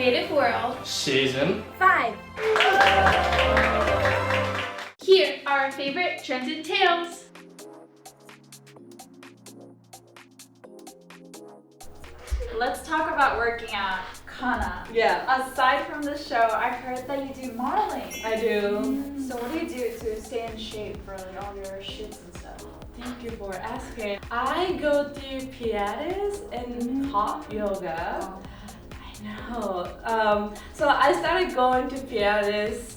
Creative World Season 5. Here are our favorite trends and tales. Let's talk about working out. Kana. Yeah, Aside from the show, I heard that you do modeling. I do. So what do you do to stay in shape for like, all your shoots and stuff? Thank you for asking. I go to Pilates and hot yoga. I know. So I started going to Pilates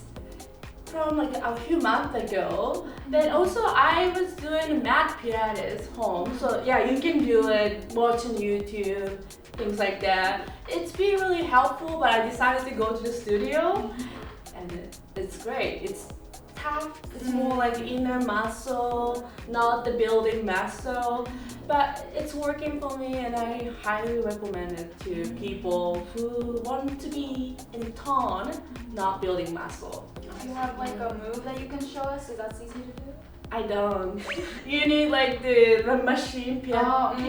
from like a few months ago. Then also I was doing mat Pilates home. So yeah, you can do it, watch on YouTube, things like that. It's been really helpful, but I decided to go to the studio and it's great. It's tough, it's more like inner muscle, not the building muscle. But it's working for me and I highly recommend it to people who want to be in tone, not building muscle. Do you have like a move that you can show us so that's easy to do? I don't. You need like the machine Pilates. And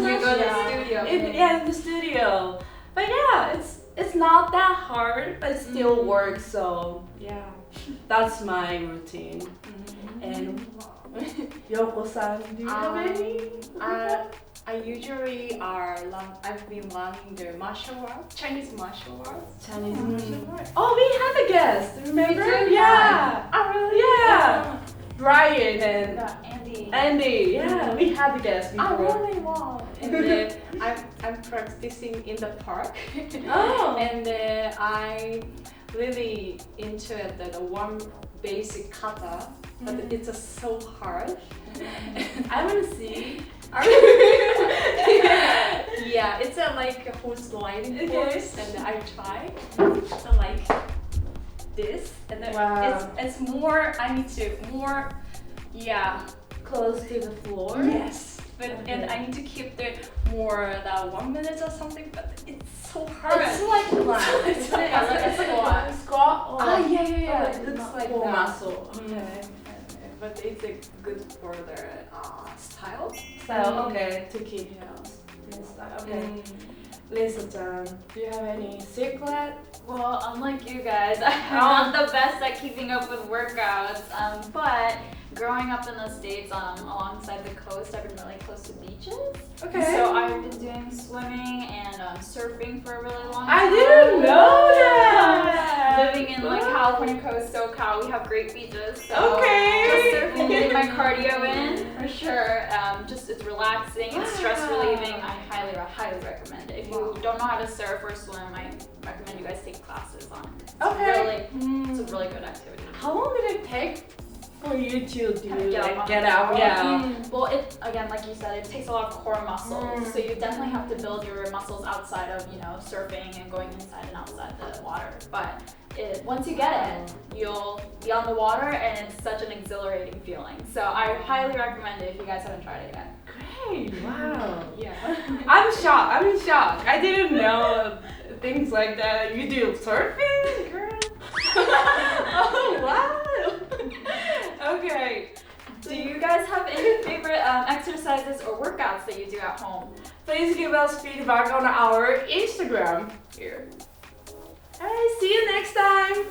you go to the studio. In the studio. But yeah, it's not that hard, but it still works. So yeah, that's my routine. And Yoko-san, do you have any? I usually I've been learning the martial arts, Chinese martial arts. Chinese martial arts. Oh, we had a guest, remember? We did, Yeah. Oh really? Yeah. Brian and Andy. Yeah, we had a guest before. Oh really? Wow. And then I'm practicing in the park. Oh. And then I really into the one basic kata, but it's just so hard. I want to see. Yeah, it's a like a horse gliding Okay. course, and I try so like this, and then Wow. it's more. I need to more, yeah, Close to the floor. yes. But Okay. and I need to keep the more that 1 minute or something. But it's so hard. It's like plank. It's like a squat. Squat. Or Yeah. It looks like that. muscle. Okay. But it's good for the style. So okay, to keep this style. Okay. Lisa-chan, do you have any secret? Well, unlike you guys, I'm not the best at keeping up with workouts. But growing up in the States, alongside the coast, I've been really close to beaches. Okay. So I've been doing swimming and surfing for a really long time. I didn't know that. Living in like California coast, SoCal, we have great beaches. So Okay. just surfing, getting my cardio in for sure. Just it's relaxing, it's stress relieving. I highly recommend it. If you don't know how to surf or swim, I recommend you guys take classes on it. It's a really good activity. How long did it take for you to do Get out? up. Yeah. Well, it again, like you said, it takes a lot of core muscles. So you definitely have to build your muscles outside of surfing and going inside and outside the water. But once you get it, you'll be on the water, and it's such an exhilarating feeling. So I highly recommend it if you guys haven't tried it yet. Great. Wow. Yeah. I'm in shock. I didn't know things like that. You do surfing, girl? Oh, wow. Okay. Do you guys have any favorite exercises or workouts that you do at home? Please give us feedback on our Instagram here. Alright, see you next time.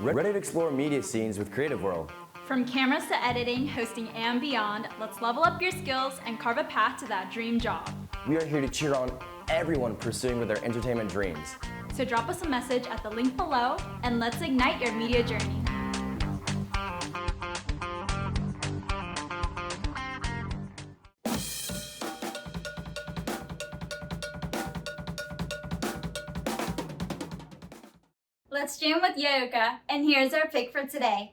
Ready to explore media scenes with Creative World. From cameras to editing, hosting, and beyond, let's level up your skills and carve a path to that dream job. We are here to cheer on everyone pursuing with their entertainment dreams. So drop us a message at the link below and let's ignite your media journey. Let's jam with YOYOKA, and here's our pick for today.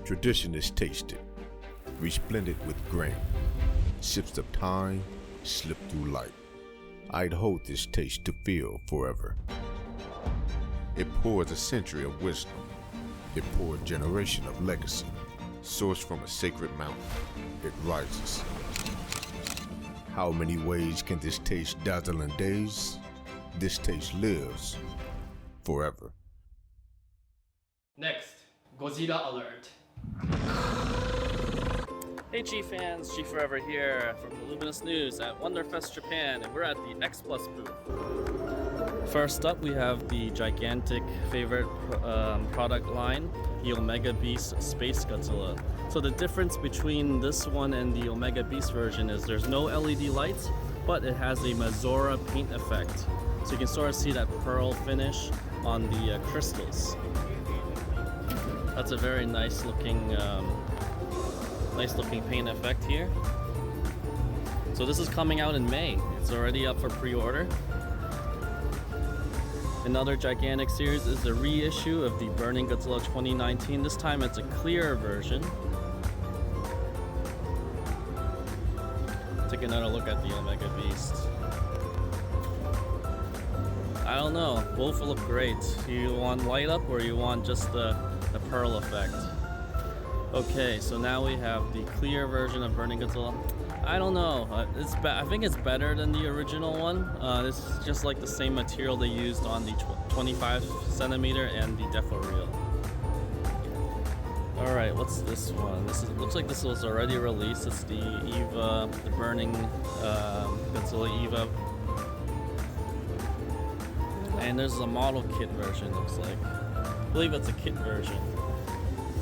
Tradition is tasted, resplendent with grain. Sips of time slip through light. I'd hold this taste to feel forever. It pours a century of wisdom. It pours a generation of legacy. Sourced from a sacred mountain, it rises. How many ways can this taste dazzle in days? This taste lives forever. Next, Godzilla alert. Hey G fans, G Forever here from the Luminous News at Wonderfest Japan, and we're at the X Plus booth. First up, we have the gigantic favorite product line, the Omega Beast Space Godzilla. So the difference between this one and the Omega Beast version is there's no LED lights, but it has a Mazora paint effect. So you can sort of see that pearl finish on the crystals. That's a very nice looking paint effect here. So this is coming out in May. It's already up for pre-order. Another gigantic series is the reissue of the Burning Godzilla 2019. This time it's a clear version. Take another look at the Omega Beast. I don't know, both look great. You want light up or you want just the pearl effect? Okay, so now we have the clear version of Burning Godzilla. I don't know. I think it's better than the original one. This is just like the same material they used on the 25 centimeter and the Defo Reel. All right, what's this one? Looks like this was already released. It's the Eva, the Burning Godzilla Eva. And there's a model kit version. Looks like. I believe it's a kit version.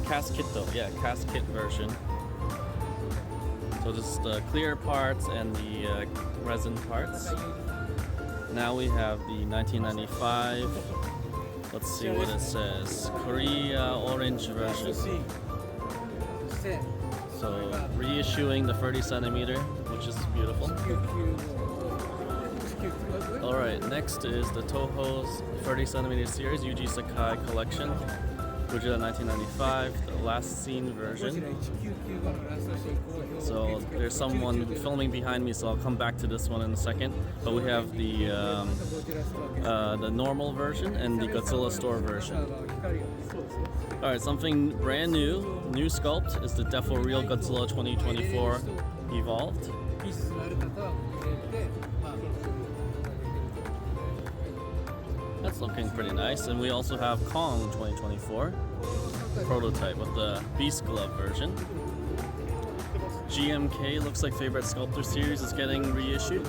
Cast kit though, yeah, cast kit version. So this is the clear parts and the resin parts. Now we have the 1995. Let's see what it says. Korea orange version. So reissuing the 30 centimeter, which is beautiful. All right, next is the Toho's 30 centimeter series Yuji Sakai collection. Godzilla 1995, the last scene version. So there's someone filming behind me, so I'll come back to this one in a second. But we have the normal version and the Godzilla store version. All right, something brand new sculpt is the Defo Reel Godzilla 2024 Evolved. That's looking pretty nice. And we also have Kong 2024 prototype with the Beast Glove version. GMK looks like Favorite Sculptor series is getting reissued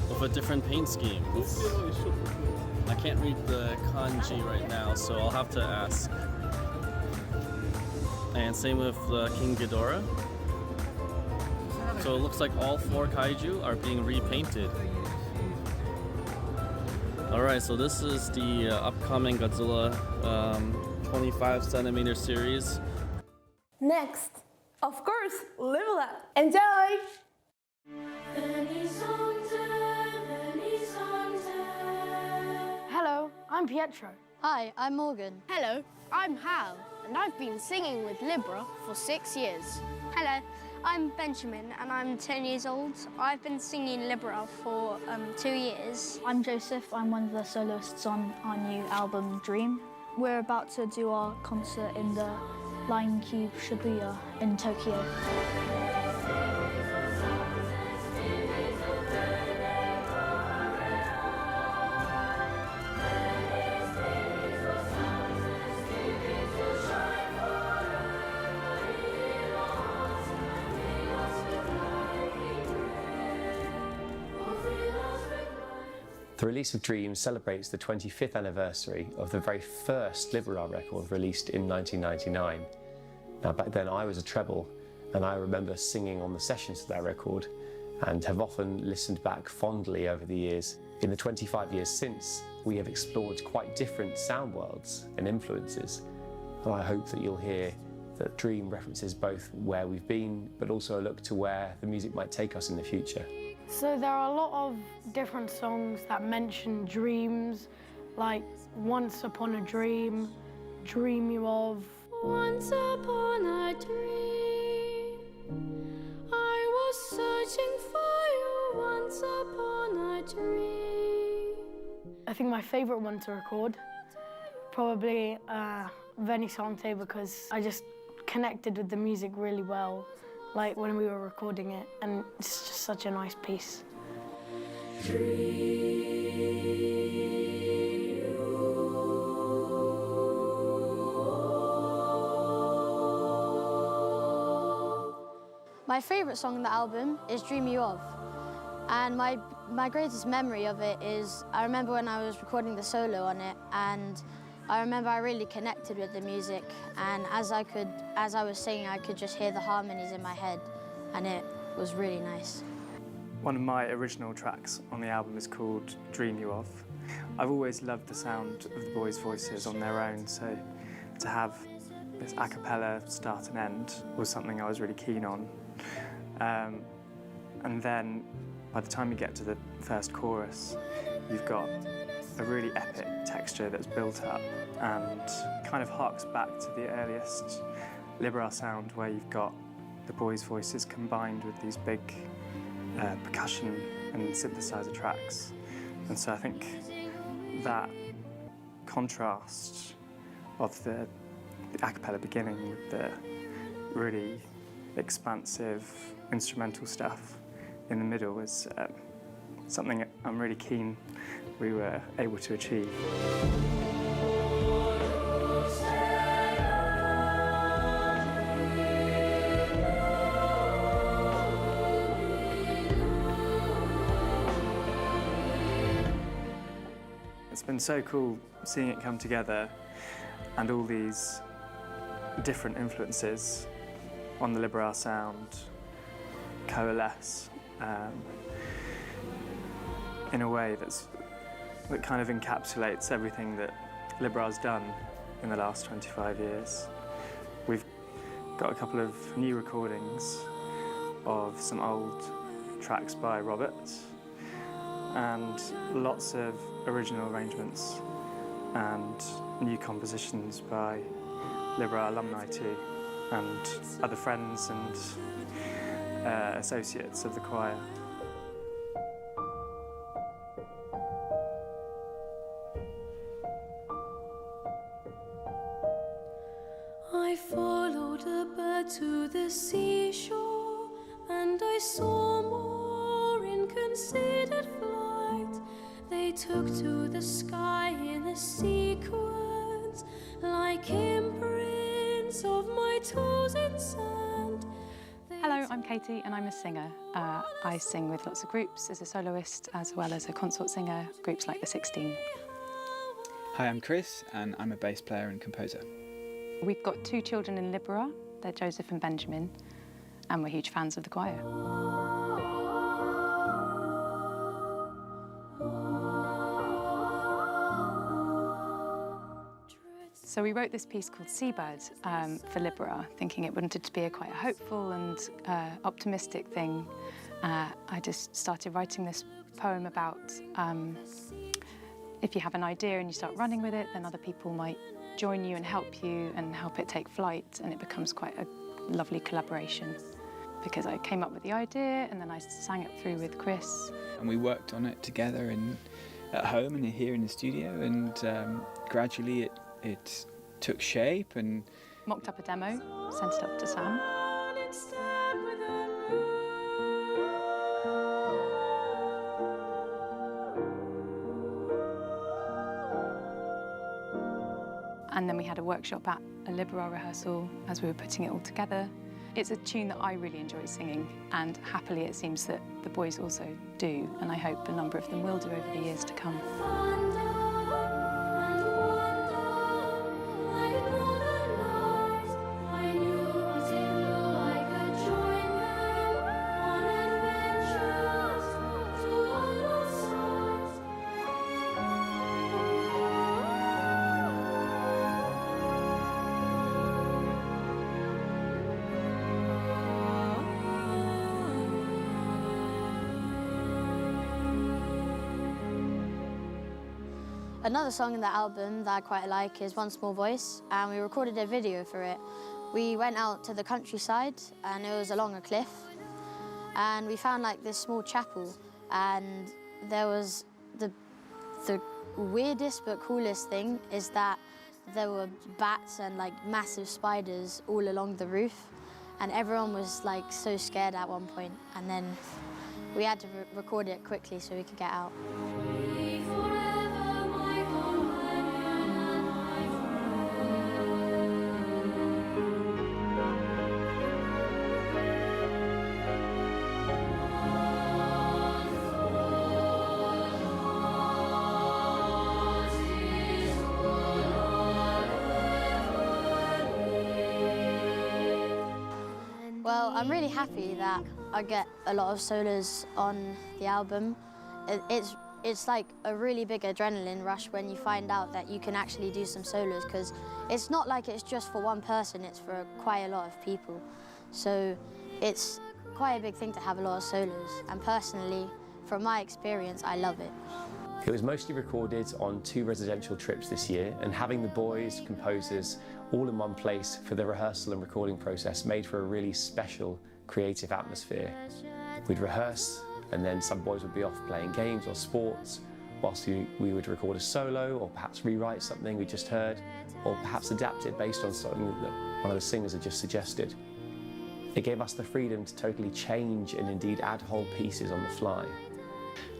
with a different paint scheme. I can't read the kanji right now, so I'll have to ask. And same with King Ghidorah. So it looks like all 4 kaiju are being repainted. Alright, so this is the upcoming Godzilla 25 centimeter series. Next, of course, Libera. Enjoy! Hello, I'm Pietro. Hi, I'm Morgan. Hello, I'm Hal, and I've been singing with Libera for 6 years. Hello, I'm Benjamin and I'm 10 years old. I've been singing Libera for 2 years. I'm Joseph. I'm one of the soloists on our new album, Dream. We're about to do our concert in the Line Cube Shibuya in Tokyo. The release of Dream celebrates the 25th anniversary of the very first Libera record released in 1999. Now back then I was a treble and I remember singing on the sessions of that record and have often listened back fondly over the years. In the 25 years since, we have explored quite different sound worlds and influences, and I hope that you'll hear that Dream references both where we've been but also a look to where the music might take us in the future. So there are a lot of different songs that mention dreams, like Once Upon a Dream, Dream You Of. Once upon a dream, I was searching for you. Once upon a dream. I think my favourite one to record, probably Venisante, because I just connected with the music really well, like when we were recording it, and it's just such a nice piece. My favourite song on the album is Dream You Of. And my greatest memory of it is, I remember when I was recording the solo on it, and I remember I really connected with the music, and as I was singing, I could just hear the harmonies in my head, and it was really nice. One of my original tracks on the album is called Dream You Of. I've always loved the sound of the boys' voices on their own, so to have this a cappella start and end was something I was really keen on. And then by the time you get to the first chorus, you've got a really epic texture that's built up and kind of harks back to the earliest Libera sound, where you've got the boys' voices combined with these big percussion and synthesizer tracks. And so I think that contrast of the a cappella beginning with the really expansive instrumental stuff in the middle is something I'm really keen we were able to achieve. It's been so cool seeing it come together and all these different influences on the Libera sound coalesce in a way that kind of encapsulates everything that Libera's done in the last 25 years. We've got a couple of new recordings of some old tracks by Robert and lots of original arrangements and new compositions by Libera alumni too, and other friends and associates of the choir. I followed a bird to the seashore, and I saw more in considered flight. They took to the sky in a sequence, like imprints of my toes in sand. Hello, I'm Katie and I'm a singer. I sing with lots of groups as a soloist as well as a consort singer, groups like the 16. Hi, I'm Chris and I'm a bass player and composer. We've got 2 children in Libera, they're Joseph and Benjamin, and we're huge fans of the choir. So we wrote this piece called Seabird for Libera, thinking it wanted to be quite a hopeful and optimistic thing. I just started writing this poem about if you have an idea and you start running with it, then other people might join you and help it take flight, and it becomes quite a lovely collaboration. Because I came up with the idea and then I sang it through with Chris. And we worked on it together at home and here in the studio, and gradually it took shape and mocked up a demo, sent it up to Sam. And then we had a workshop at a Libera rehearsal as we were putting it all together. It's a tune that I really enjoy singing, and happily it seems that the boys also do, and I hope a number of them will do over the years to come. Another song in the album that I quite like is One Small Voice, and we recorded a video for it. We went out to the countryside, and it was along a cliff, and we found like this small chapel, and there was the weirdest but coolest thing is that there were bats and like massive spiders all along the roof, and everyone was like so scared at one point, and then we had to record it quickly so we could get out. Well, I'm really happy that I get a lot of solos on the album. It's like a really big adrenaline rush when you find out that you can actually do some solos, because it's not like it's just for one person, it's for quite a lot of people. So it's quite a big thing to have a lot of solos, and personally, from my experience, I love it. It was mostly recorded on 2 residential trips this year, and having the boys, composers, all in one place for the rehearsal and recording process made for a really special, creative atmosphere. We'd rehearse, and then some boys would be off playing games or sports, whilst we would record a solo, or perhaps rewrite something we just heard, or perhaps adapt it based on something that one of the singers had just suggested. It gave us the freedom to totally change and indeed add whole pieces on the fly.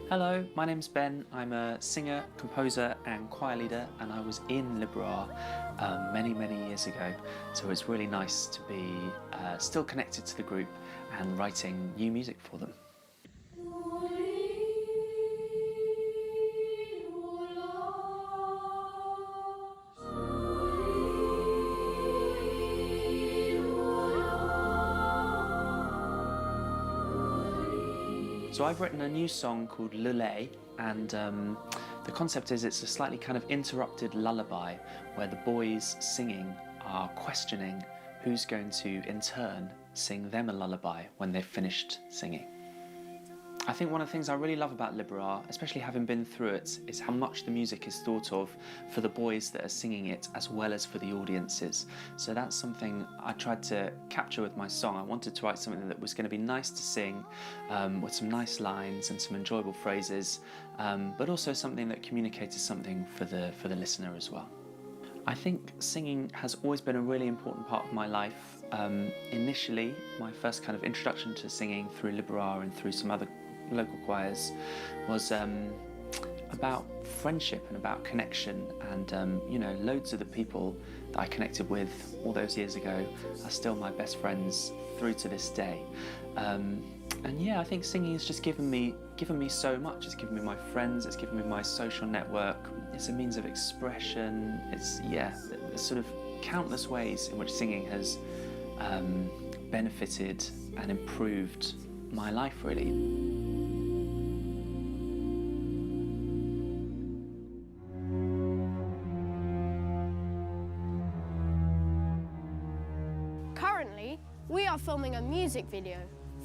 Hello, my name's Ben. I'm a singer, composer and choir leader, and I was in Libera many years ago, so it's really nice to be still connected to the group and writing new music for them. So I've written a new song called Lule, and the concept is it's a slightly kind of interrupted lullaby where the boys singing are questioning who's going to, in turn, sing them a lullaby when they've finished singing. I think one of the things I really love about Libera, especially having been through it, is how much the music is thought of for the boys that are singing it as well as for the audiences. So that's something I tried to capture with my song. I wanted to write something that was going to be nice to sing, with some nice lines and some enjoyable phrases, but also something that communicated something for the listener as well. I think singing has always been a really important part of my life. Initially, my first kind of introduction to singing through Libera and through some other local choirs was about friendship and about connection, and you know, loads of the people that I connected with all those years ago are still my best friends through to this day. And yeah, I think singing has just given me so much. It's given me my friends, it's given me my social network, it's a means of expression. It's, yeah, there's sort of countless ways in which singing has benefited and improved my life, really. Currently, we are filming a music video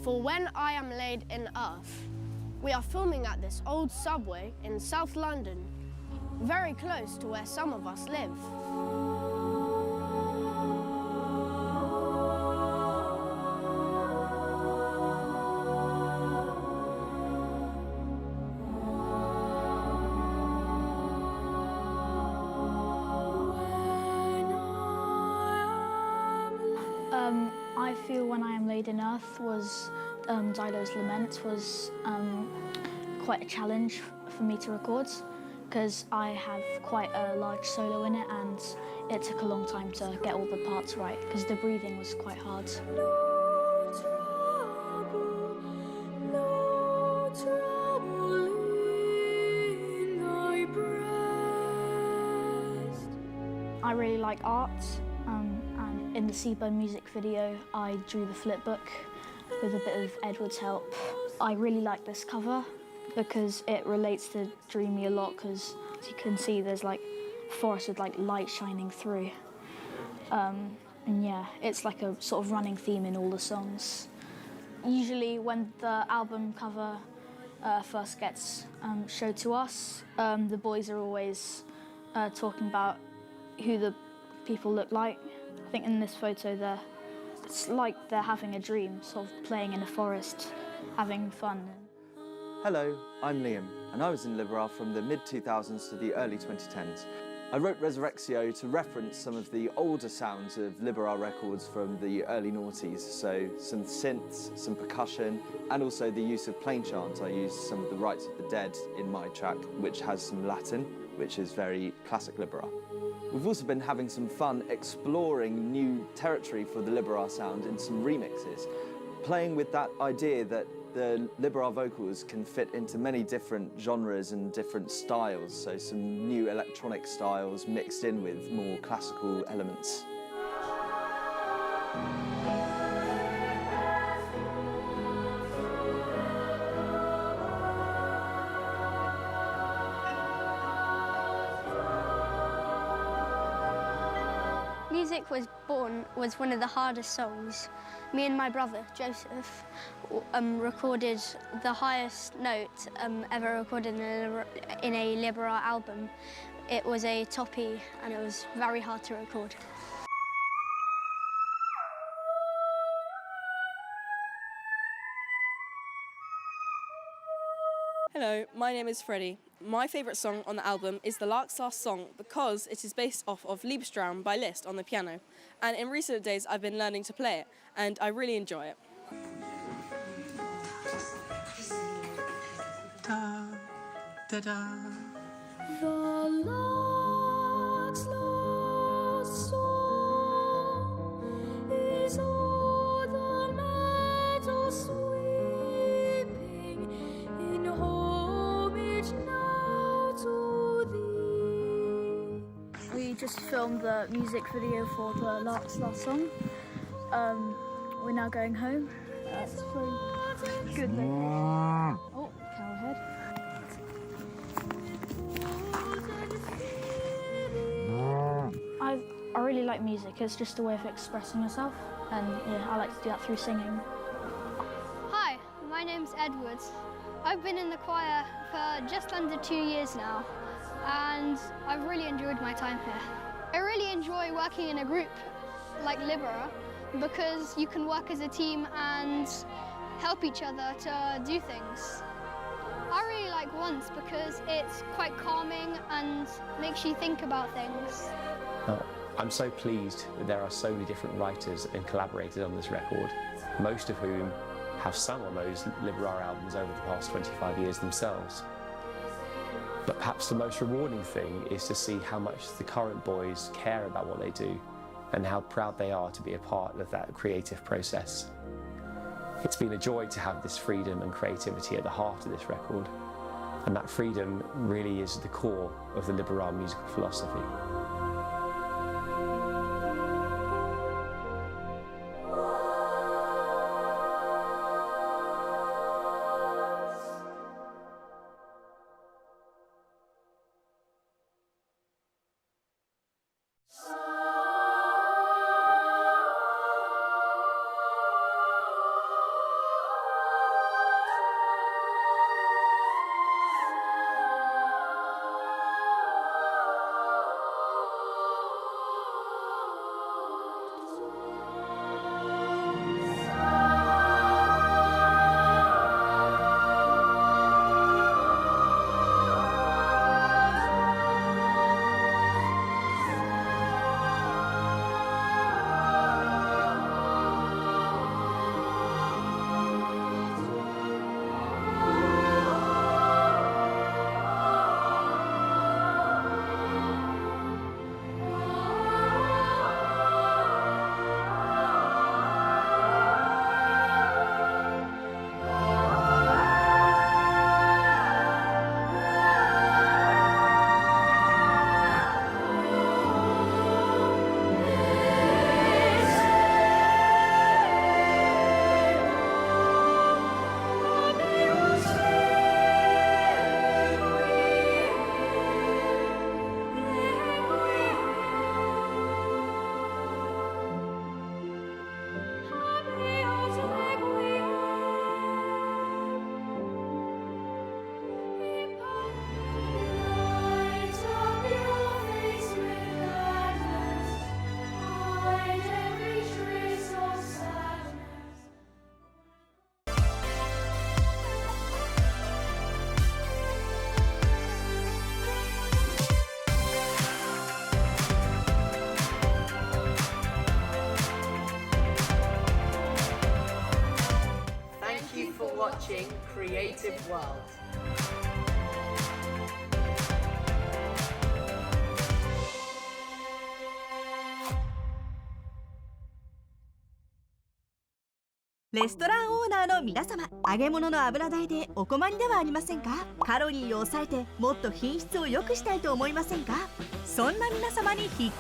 for When I Am Laid in Earth. We are filming at this old subway in South London, very close to where some of us live. I feel When I Am Laid in Earth was, Dido's Lament was quite a challenge for me to record, because I have quite a large solo in it and it took a long time to get all the parts right because the breathing was quite hard. I really like art, and in the Seaburn music video I drew the flip book with a bit of Edward's help. I really like this cover because it relates to Dreamy a lot, because as you can see there's like forest with like light shining through. And yeah, it's like a sort of running theme in all the songs. Usually when the album cover first gets showed to us, the boys are always talking about who the people look like. I think in this photo it's like they're having a dream, sort of playing in a forest, having fun. Hello, I'm Liam, and I was in Libera from the mid-2000s to the early 2010s. I wrote Resurrectio to reference some of the older sounds of Libera records from the early noughties, so some synths, some percussion, and also the use of plain chant. I used some of the Rites of the Dead in my track, which has some Latin, which is very classic Libera. We've also been having some fun exploring new territory for the Libera sound in some remixes, playing with that idea that the Libera vocals can fit into many different genres and different styles, so some new electronic styles mixed in with more classical elements. Music was one of the hardest songs. Me and my brother, Joseph, recorded the highest note ever recorded in a Libera album. It was a toppy and it was very hard to record. Hello, my name is Freddie. My favourite song on the album is The Lark's Last Song because it is based off of Liebestraum by Liszt on the piano. And in recent days I've been learning to play it and I really enjoy it. Da, da, da. The lark's last song is o'er the meadow sweeping in homage now to thee. We just filmed the music video for The Lark's Last Song. We're now going home. It's very good. Oh, cow head. I really like music. It's just a way of expressing yourself, and yeah, I like to do that through singing. Hi, my name's Edward. I've been in the choir for just under 2 years now, and I've really enjoyed my time here. I really enjoy working in a group like Libera because you can work as a team and help each other to do things. I really like Once because it's quite calming and makes you think about things. I'm so pleased that there are so many different writers and collaborators on this record, most of whom have sung on those Libera albums over the past 25 years themselves. But perhaps the most rewarding thing is to see how much the current boys care about what they do and how proud they are to be a part of that creative process. It's been a joy to have this freedom and creativity at the heart of this record, and that freedom really is the core of the Libera musical philosophy. creative world.「レストランオーナーの皆様、揚げ物の油代でお困りではありませんか？カロリーを抑えてもっと品質を良くしたいと思いませんか？そんな皆様に必見、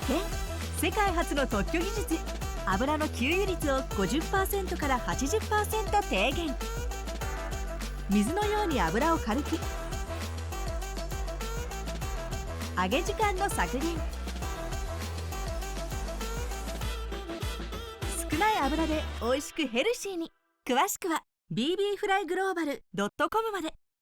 世界初の特許技術、油の給油率を 50% から 80% 低減、水のように油を軽く、揚げ時間の削減、少ない油で美味しくヘルシーに。詳しくは bbflyglobal.com まで。